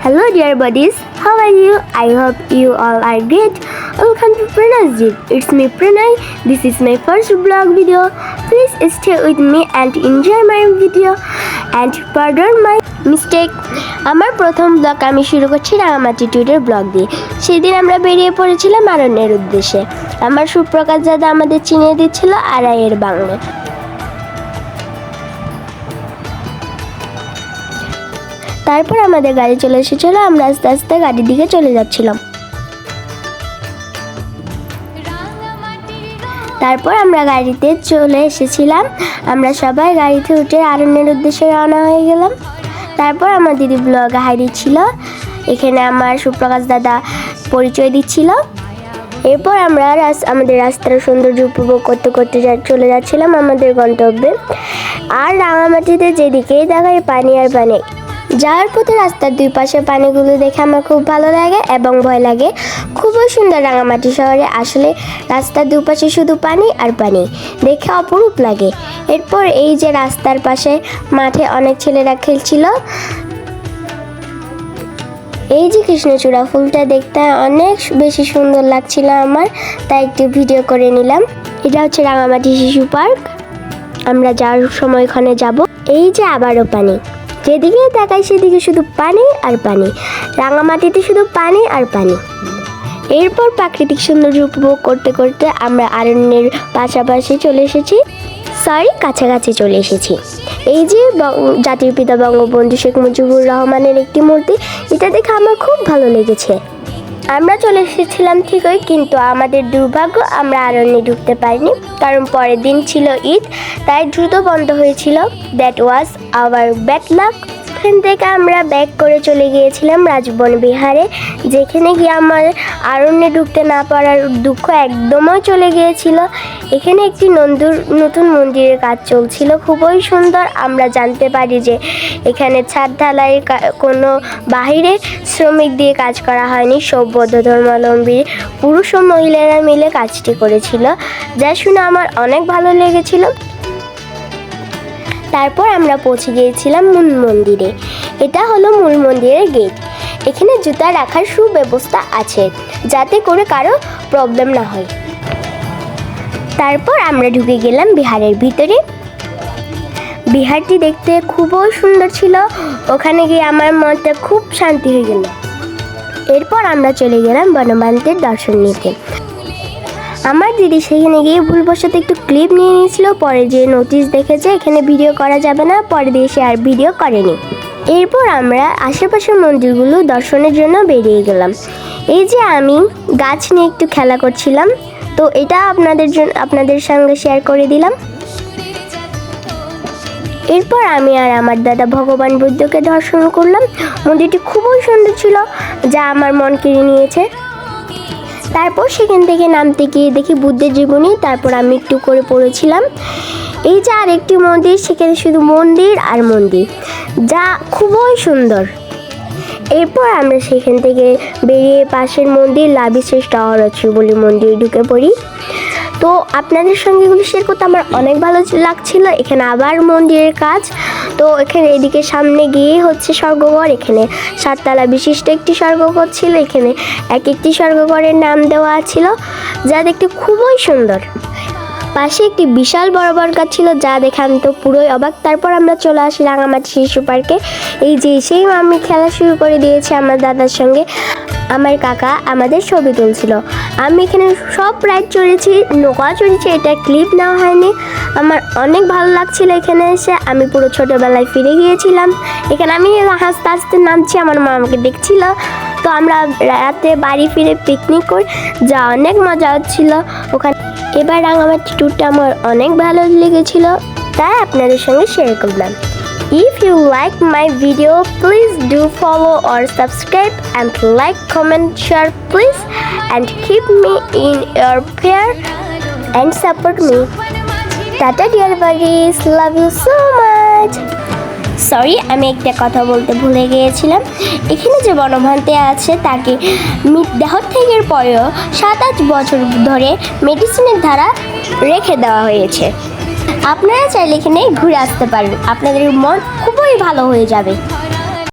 Hello dear buddies, how are you? I hope you all are great. Welcome to Pranay's Jeep. It's me Pranay. This is my first vlog video. Please stay with me and enjoy my video and pardon my mistake. আমার প্রথম blog আমি শুরু করছি রাঙামাটি ট্যুরের blog দিয়ে। সেদিন আমরা বেরিয়ে পড়েছিলাম আরণ্যের উদ্দেশ্যে। আমার সুপ্রকাশ দাদা আমাদের চিনিয়ে দিচ্ছিল আড়াইয়ের বাংলা। তারপর আমাদের গাড়ি চলে এসেছিল, আমরা আস্তে আস্তে গাড়ির দিকে চলে যাচ্ছিলাম। তারপর আমরা গাড়িতে চলে এসেছিলাম, আমরা সবাই গাড়িতে উঠে আরণ্যের উদ্দেশ্যে রওনা হয়ে গেলাম। তারপর আমার দিদি ব্লগে হাই দিচ্ছিল, এখানে আমার সুপ্রকাশ দাদা পরিচয় দিচ্ছিল। এরপর আমরা আমাদের রাস্তার সৌন্দর্য উপভোগ করতে করতে চলে যাচ্ছিলাম আমাদের গন্তব্যে। আর রাঙামাটিতে যেদিকেই দেখায় পানি আর পানি। যাওয়ার পথে রাস্তার দুই পাশে পানিগুলো দেখে আমার খুব ভালো লাগে এবং ভয় লাগে। খুবই সুন্দর রাঙামাটি শহরে, আসলে রাস্তার দুপাশে শুধু পানি আর পানি, দেখে অপরূপ লাগে। এরপর এই যে রাস্তার পাশে মাঠে অনেক ছেলেরা খেলছিল। এই যে কৃষ্ণচূড়া ফুলটা দেখতে অনেক বেশি সুন্দর লাগছিল আমার, তাই একটু ভিডিও করে নিলাম। এটা হচ্ছে রাঙামাটি শিশু পার্ক, আমরা যাওয়ার সময় ওখানে যাব। এই যে আবারও পানি, যেদিকে তাকাই সেদিকে শুধু পানি আর পানি, রাঙামাটিতে শুধু পানি আর পানি। এরপর প্রাকৃতিক সৌন্দর্য উপভোগ করতে করতে আমরা আরণ্যের পাশাপাশি চলে এসেছি, কাছাকাছি চলে এসেছি। এই যে জাতির পিতা বঙ্গবন্ধু শেখ মুজিবুর রহমানের একটি মূর্তি, এটা দেখে আমার খুব ভালো লেগেছে। আমরা চলে এসেছিলাম ঠিকই, কিন্তু আমাদের দুর্ভাগ্য আমরা আরণ্যে ঢুকতে পারিনি, কারণ পরের দিন ছিল ঈদ, তাই দ্রুত বন্ধ হয়েছিল। That was our bad luck. এখান থেকে আমরা ব্যাক করে চলে গিয়েছিলাম রাজবন বিহারে, যেখানে গিয়ে আমার আরণ্যে ঢুকতে না পারার দুঃখ একদমই চলে গিয়েছিল। এখানে একটি নতুন মন্দিরের কাজ চলছিল, খুবই সুন্দর। আমরা জানতে পারি যে এখানে ছাদ ঢালাইয়ের কোনো বাহিরে শ্রমিক দিয়ে কাজ করা হয়নি, সব বৌদ্ধ ধর্মাবলম্বী পুরুষ ও মহিলারা মিলে কাজটি করেছিল, যা শুনে আমার অনেক ভালো লেগেছিল। তারপর আমরা পৌঁছে গিয়েছিলাম মূল মন্দিরে। এটা হলো মূল মন্দিরের গেট। এখানে জুতা রাখার সুব্যবস্থা আছে, যাতে করে কারো প্রবলেম না হয়। তারপর আমরা ঢুকে গেলাম বিহারের ভিতরে। বিহারটি দেখতে খুবই সুন্দর ছিল, ওখানে গিয়ে আমার মনটা খুব শান্তি হয়ে গেল। এরপর আমরা চলে গেলাম বনবান্তের দর্শন নিতে। আমার দিদি সেখানে গিয়ে ভুলবশত একটু ক্লিপ নিয়ে নিয়েছিল, পরে যে নোটিশ দেখেছে এখানে ভিডিও করা যাবে না, পরে দিয়ে সে আর ভিডিও করেনি। এরপর আমরা আশেপাশের মন্দিরগুলো দর্শনের জন্য বেরিয়ে গেলাম। এই যে আমি গাছ নিয়ে একটু খেলা করছিলাম, তো এটা আপনাদের সঙ্গে শেয়ার করে দিলাম। এরপর আমি আর আমার দাদা ভগবান বুদ্ধকে দর্শন করলাম। মন্দিরটি খুবই সুন্দর ছিল, যা আমার মন কেড়ে নিয়েছে। তারপর সেখান থেকে নামতে গিয়ে দেখি বুদ্ধের জীবনী, তারপর আমি একটু করে পড়েছিলাম। এই যে আরেকটি মন্দির, সেখানে শুধু মন্দির আর মন্দির, যা খুবই সুন্দর। এরপর আমরা সেখান থেকে বেরিয়ে পাশের মন্দির লাভিশ্রেষ্ঠ অহরচ্ছু বলে মন্দিরে ঢুকে পড়ি। তো আপনাদের সঙ্গে এগুলো শেয়ার করতে আমার অনেক ভালো লাগছিল। এখানে আবার মন্দিরের কাজ, তো এখানে এদিকে সামনে গিয়ে হচ্ছে স্বর্গঘর। এখানে 7 তলা বিশিষ্ট একটি স্বর্গঘর ছিল, এখানে এক একটি স্বর্গঘরের নাম দেওয়া ছিল, যা দেখতে খুবই সুন্দর। পাশে একটি বিশাল বড় গাছ ছিল, যা দেখে আমি তো পুরোই অবাক। তারপর আমরা চলে আসি রাঙামাটি শিশু পার্কে। এই যে সেই আমি খেলা শুরু করে দিয়েছি আমার দাদার সঙ্গে। আমার কাকা আমাদের ছবি তুলছিল। আমি এখানে সব রাইড চড়েছি, নৌকা চড়েছি, এটা ক্লিপ নেওয়া হয়নি। আমার অনেক ভালো লাগছিল এখানে এসে, আমি পুরো ছোটোবেলায় ফিরে গিয়েছিলাম। এখানে আমি হাসতে হাসতে নামছি, আমার মা আমাকে দেখছিল। তো আমরা রাতে বাড়ি ফিরে পিকনিক করি, যা অনেক মজা হচ্ছিল ওখানে। এবার রাঙামাটি ট্যুরটা আমার অনেক ভালো লেগেছিল, তাই আপনাদের সঙ্গে শেয়ার করলাম। If you like my video, please do follow or subscribe and like, comment, share please, and keep me in your prayer and support me. Tata dear buddies, love you so much. Sorry, আমি একটা কথা বলতে ভুলে গিয়েছিলাম। এখানে যে বনভান্তে আছে তাকে দেহত্যাগের পরেও 7-8 বছর ধরে মেডিসিনের দ্বারা রেখে দেওয়া হয়েছে। আপনারা চাইলে এখানে ঘুরে আসতে পারেন, আপনাদের মন খুবই ভালো হয়ে যাবে।